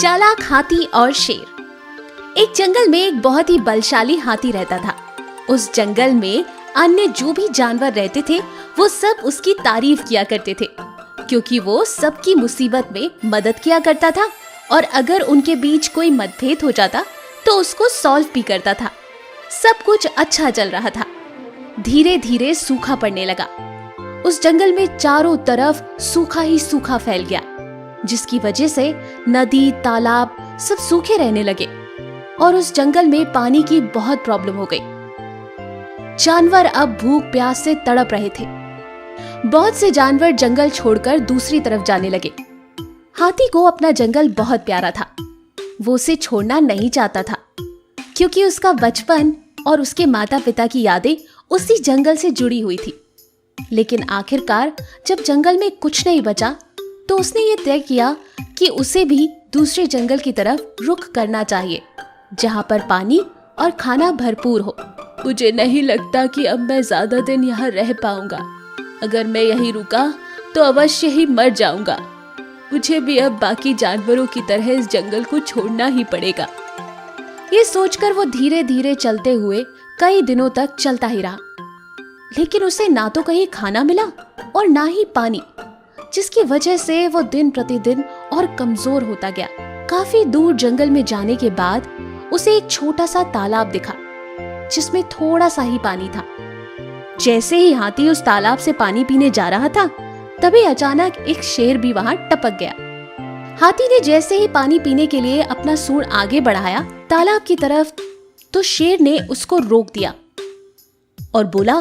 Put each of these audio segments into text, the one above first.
चालाक हाथी और शेर। एक जंगल में एक बहुत ही बलशाली हाथी रहता था। उस जंगल में अन्य जो भी जानवर रहते थे वो सब उसकी तारीफ किया करते थे, क्योंकि वो सबकी मुसीबत में मदद किया करता था और अगर उनके बीच कोई मतभेद हो जाता तो उसको सॉल्व भी करता था। सब कुछ अच्छा चल रहा था। धीरे धीरे सूखा पड़ने लगा। उस जंगल में चारों तरफ सूखा ही सूखा फैल गया, जिसकी वजह से नदी, तालाब सब सूखे रहने लगे और उस जंगल में पानी की बहुत प्रॉब्लम हो गई। जानवर अब भूख प्यास से तड़प रहे थे। बहुत से जानवर जंगल छोड़कर दूसरी तरफ जाने लगे। हाथी को अपना जंगल बहुत प्यारा था। वो उसे छोड़ना नहीं चाहता था, क्योंकि उसका बचपन और उसके माता पिता की यादें उसी जंगल से जुड़ी हुई थी। लेकिन आखिरकार जब जंगल में कुछ नहीं बचा तो उसने ये तय किया कि उसे भी दूसरे जंगल की तरफ रुख करना चाहिए, जहाँ पर पानी और खाना भरपूर हो। मुझे नहीं लगता कि अब मैं ज्यादा दिन यहाँ रह पाऊंगा। अगर मैं यहीं रुका तो अवश्य ही मर जाऊंगा। मुझे भी अब बाकी जानवरों की तरह इस जंगल को छोड़ना ही पड़ेगा। ये सोचकर वो धीरे धीरे चलते हुए कई दिनों तक चलता ही रहा, लेकिन उसे ना तो कहीं खाना मिला और ना ही पानी, जिसकी वजह से वो दिन प्रतिदिन और कमजोर होता गया। काफी दूर जंगल में जाने के बाद उसे एक छोटा सा तालाब दिखा, जिसमें थोड़ा सा ही पानी था। जैसे ही हाथी उस तालाब से पानी पीने जा रहा था, तभी अचानक एक शेर भी वहां टपक गया। हाथी ने जैसे ही पानी पीने के लिए अपना सूंड आगे बढ़ाया तालाब की तरफ, तो शेर ने उसको रोक दिया और बोला,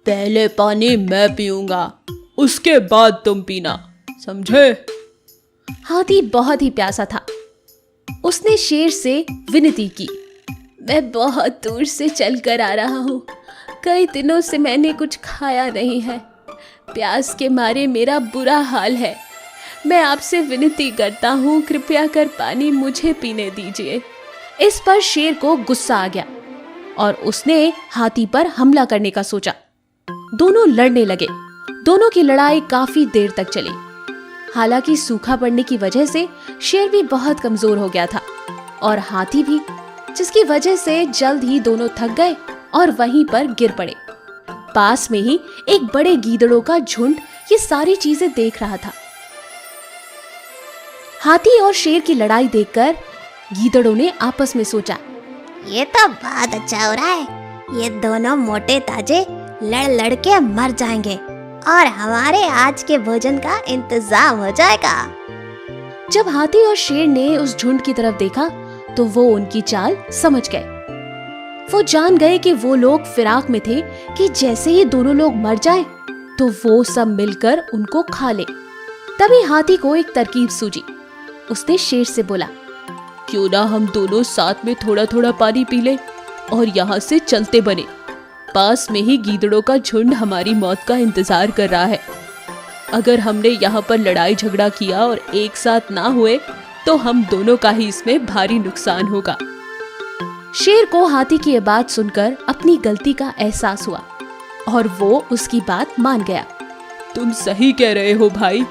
पहले पानी मैं पीऊंगा, उसके बाद तुम पीना, समझे? हाथी बहुत ही प्यासा था। उसने शेर से विनती की, मैं बहुत दूर से चलकर आ रहा हूँ। कई दिनों से मैंने कुछ खाया नहीं है। प्यास के मारे मेरा बुरा हाल है। मैं आपसे विनती करता हूँ, कृपया कर पानी मुझे पीने दीजिए। इस पर शेर को गुस्सा आ गया और उसने हाथी पर हमला करने का सोचा। दोनों लड़ने लगे। दोनों की लड़ाई काफी देर तक चली। हालांकि सूखा पड़ने की वजह से शेर भी बहुत कमजोर हो गया था और हाथी भी, जिसकी वजह से जल्द ही दोनों थक गए और वहीं पर गिर पड़े। पास में ही एक बड़े गीदड़ों का झुंड ये सारी चीजें देख रहा था। हाथी और शेर की लड़ाई देखकर गीदड़ों ने आपस में सोचा, ये तो बहुत अच्छा हो रहा है। ये दोनों मोटे ताजे लड़ लड़ के मर जाएंगे और हमारे आज के भोजन का इंतजाम हो जाएगा। जब हाथी और शेर ने उस झुंड की तरफ देखा तो वो उनकी चाल समझ गए। वो जान गए कि वो लोग फिराक में थे कि जैसे ही दोनों लोग मर जाएं, तो वो सब मिलकर उनको खा ले। तभी हाथी को एक तरकीब सूझी। उसने शेर से बोला, क्यों ना हम दोनों साथ में थोड़ा थोड़ा पानी पी लें और यहाँ से चलते बने। पास में ही गीदड़ों का झुंड हमारी मौत का इंतजार कर रहा है। अगर हमने यहाँ पर लड़ाई झगड़ा किया और एक साथ ना हुए तो हम दोनों का ही इसमें भारी नुकसान होगा। शेर को हाथी की ये बात सुनकर अपनी गलती का एहसास हुआ और वो उसकी बात मान गया। तुम सही कह रहे हो भाई,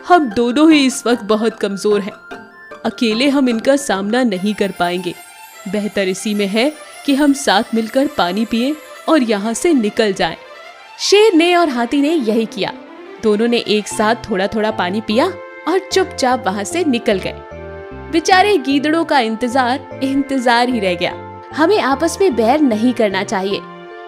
हम दोनों ही इस वक्त बहुत कमजोर हैं। अकेले हम इनका सामना नहीं कर पाएंगे। बेहतर इसी में है कि हम साथ मिलकर पानी पिएं और यहाँ से निकल जाएं। शेर ने और हाथी ने यही किया। दोनों ने एक साथ थोड़ा थोड़ा पानी पिया और चुपचाप वहां से निकल गए। बेचारे गीदड़ों का इंतजार ही रह गया। हमें आपस में बैर नहीं करना चाहिए,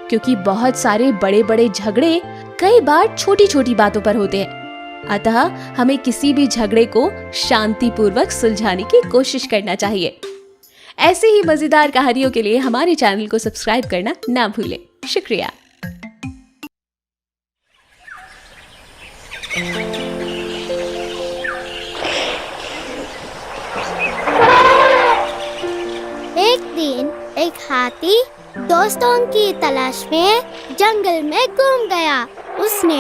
क्योंकि बहुत सारे बड़े बड़े झगड़े कई बार छोटी छोटी बातों पर होते हैं। अतः हमें किसी भी झगड़े को शांतिपूर्वक सुलझाने की कोशिश करना चाहिए। ऐसे ही मजेदार कहानियों के लिए हमारे चैनल को सब्सक्राइब करना ना भूलें। शुक्रिया। एक दिन एक हाथी दोस्तों की तलाश में जंगल में घूम गया। उसने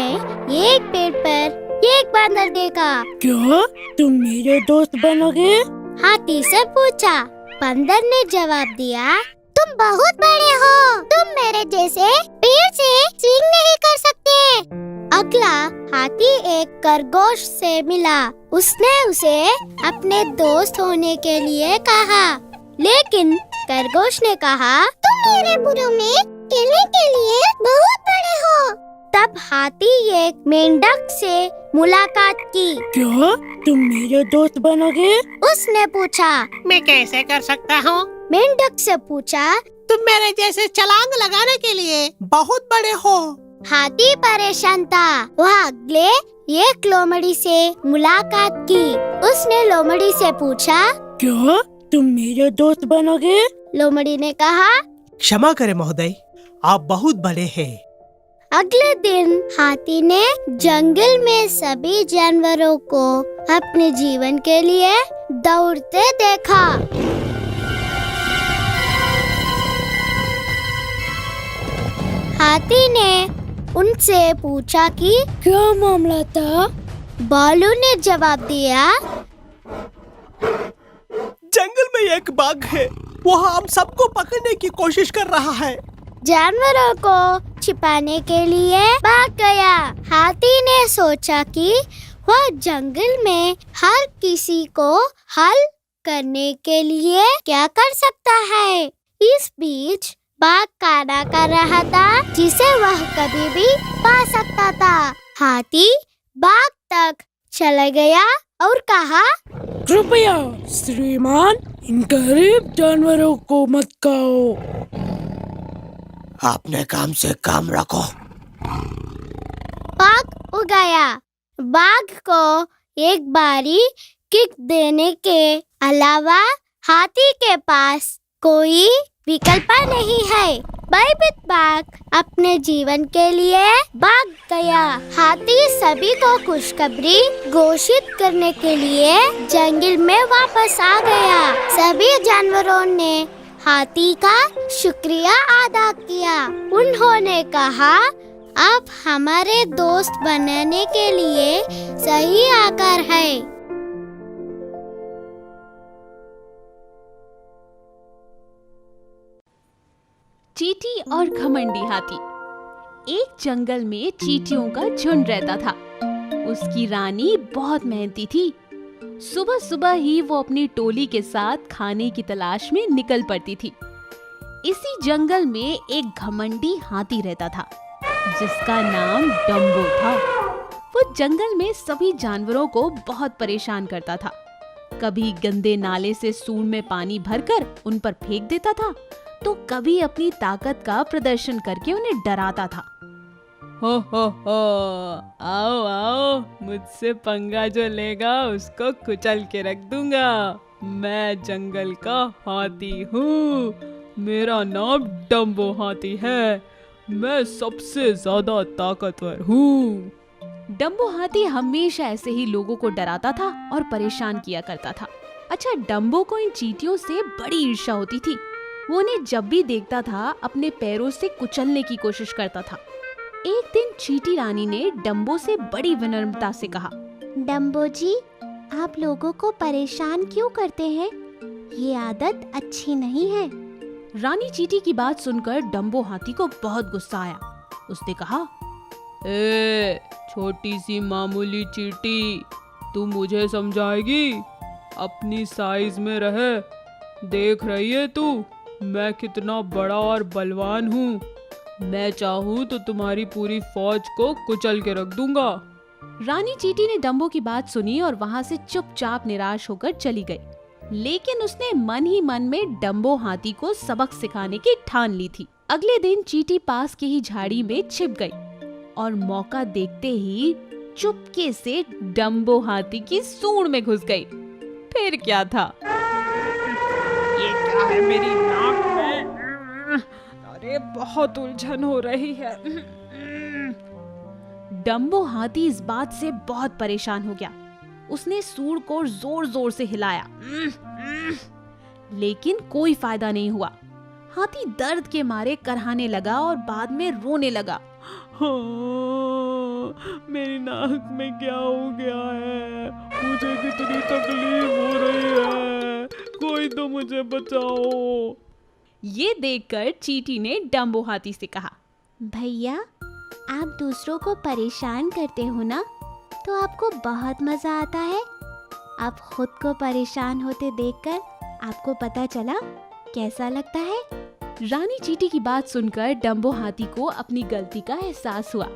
एक पेड़ पर एक बंदर देखा। क्या तुम मेरे दोस्त बनोगे? हाथी से पूछा। बंदर ने जवाब दिया, तुम बहुत बड़े हो, तुम मेरे जैसे पेड़ से सींग नहीं कर सकते। अगला हाथी एक खरगोश से मिला। उसने उसे अपने दोस्त होने के लिए कहा, लेकिन खरगोश ने कहा, तुम मेरे बुरों में खेलने के लिए बहुत बड़े हो। तब हाथी एक मेंढक से मुलाकात की। क्या तुम मेरे दोस्त बनोगे? उसने पूछा। मैं कैसे कर सकता हूँ? मेंढक से पूछा। तुम मेरे जैसे छलांग लगाने के लिए बहुत बड़े हो। हाथी परेशान था। वह अगले एक लोमड़ी से मुलाकात की। उसने लोमड़ी से पूछा, क्या तुम मेरे दोस्त बनोगे? लोमड़ी ने कहा। क्षमा करें महोदय, आप बहुत बड़े हैं। अगले दिन हाथी ने जंगल में सभी जानवरों को अपने जीवन के लिए दौड़ते देखा। हाथी ने उनसे पूछा कि क्या मामला था? भालू ने जवाब दिया, जंगल में एक बाघ है, वो हम सबको पकड़ने की कोशिश कर रहा है। जानवरों को छिपाने के लिए भाग गया। हाथी ने सोचा कि वह जंगल में हर किसी को हल करने के लिए क्या कर सकता है। इस बीच बाघ काना कर रहा था, जिसे वह कभी भी पा सकता था। हाथी बाघ तक चला गया और कहा, कृपया श्रीमान, इन गरीब जानवरों को मत खाओ। अपने काम से काम रखो। बाघ उड़ गया। बाघ को एक बारी किक देने के अलावा हाथी के पास कोई विकल्प नहीं है। भयभीत बाघ अपने जीवन के लिए भाग गया। हाथी सभी को खुशखबरी घोषित करने के लिए जंगल में वापस आ गया। सभी जानवरों ने हाथी का शुक्रिया अदा किया। उन्होंने कहा, आप हमारे दोस्त बनने के लिए सही आकार है। चींटी और घमंडी हाथी। एक जंगल में चींटियों का झुंड रहता था। उसकी रानी बहुत मेहनती थी। सुबह सुबह ही वो अपनी टोली के साथ खाने की तलाश में निकल पड़ती थी। इसी जंगल में एक घमंडी हाथी रहता था, जिसका नाम डम्बो था। वो जंगल में सभी जानवरों को बहुत परेशान करता था। कभी गंदे नाले से सूंड में पानी भरकर उन पर फेंक देता था, तो कभी अपनी ताकत का प्रदर्शन करके उन्हें डराता था। हो आओ आओ, मुझसे पंगा जो लेगा उसको कुचल के रख दूंगा। मैं जंगल का हाथी हूँ। मेरा नाम डम्बो हाथी है। मैं सबसे ज्यादा ताकतवर हूँ। डम्बो हाथी हमेशा ऐसे ही लोगों को डराता था और परेशान किया करता था। अच्छा, डम्बो को इन चींटियों से बड़ी ईर्ष्या होती थी। वो उन्हें जब भी देखता था अपने पैरों से कुचलने की कोशिश करता था। एक दिन चींटी रानी ने डम्बो से बड़ी विनम्रता से कहा, डम्बो जी, आप लोगों को परेशान क्यों करते हैं? ये आदत अच्छी नहीं है। रानी चींटी की बात सुनकर डम्बो हाथी को बहुत गुस्सा आया। उसने कहा, ए छोटी सी मामूली चींटी, तू मुझे समझाएगी? अपनी साइज में रहे। देख रही है तू, मैं कितना बड़ा और बलवान हूँ। मैं चाहूँ तो तुम्हारी पूरी फौज को कुचल के रख दूंगा। रानी चींटी ने डम्बो की बात सुनी और वहाँ से चुपचाप निराश होकर चली गई। लेकिन उसने मन ही मन में डम्बो हाथी को सबक सिखाने की ठान ली थी। अगले दिन चींटी पास की ही झाड़ी में छिप गई और मौका देखते ही चुपके से डम्बो हाथी की सूंड में घुस गई। फिर क्या था? ये क्या है मेरी नाक में? अरे बहुत उलझन हो रही है। डम्बो हाथी इस बात से बहुत परेशान हो गया। उसने सूंड को जोर जोर से हिलाया, लेकिन कोई फायदा नहीं हुआ। हाथी दर्द के मारे करहाने लगा और बाद में रोने लगा। हाँ, मेरी नाक में क्या हो गया है? मुझे कितनी तकलीफ हो रही है। कोई तो मुझे बचाओ। ये देखकर चींटी ने डम्बो हाथी से कहा, भैया, आप दूसरों को परेशान करते हो ना, तो आपको बहुत मजा आता है। आप खुद को परेशान होते देखकर आपको पता चला कैसा लगता है? रानी चींटी की बात सुनकर डम्बो हाथी को अपनी गलती का एहसास हुआ।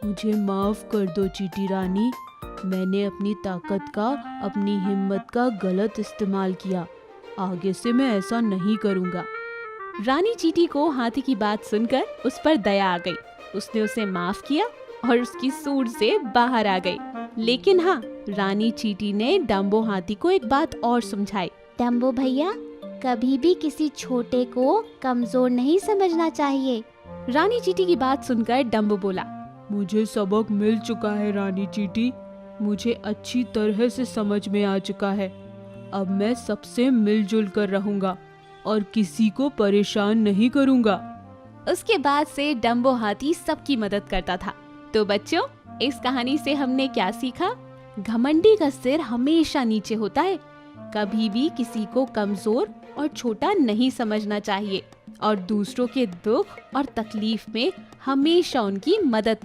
मुझे माफ कर दो चींटी रानी, मैंने अपनी ताकत का, अपनी हिम्मत का गलत इस्तेमाल किया। आगे से मैं ऐसा नहीं करूँगा। रानी चींटी को हाथी की बात सुनकर उस पर दया आ गई। उसने उसे माफ किया और उसकी सूंड से बाहर आ गई। लेकिन हाँ, रानी चींटी ने डम्बो हाथी को एक बात और समझाई। डम्बो भैया, कभी भी किसी छोटे को कमजोर नहीं समझना चाहिए। रानी चींटी की बात सुनकर डम्बो बोला, मुझे सबक मिल चुका है रानी चींटी, मुझे अच्छी तरह से समझ में आ चुका है। अब मैं सबसे मिलजुल कर रहूंगा और किसी को परेशान नहीं करूंगा। उसके बाद से डम्बो हाथी सबकी मदद करता था। तो बच्चों, इस कहानी से हमने क्या सीखा? घमंडी का सिर हमेशा नीचे होता है। कभी भी किसी को कमजोर और छोटा नहीं समझना चाहिए और दूसरों के दुख और तकलीफ में हमेशा उनकी मदद करनी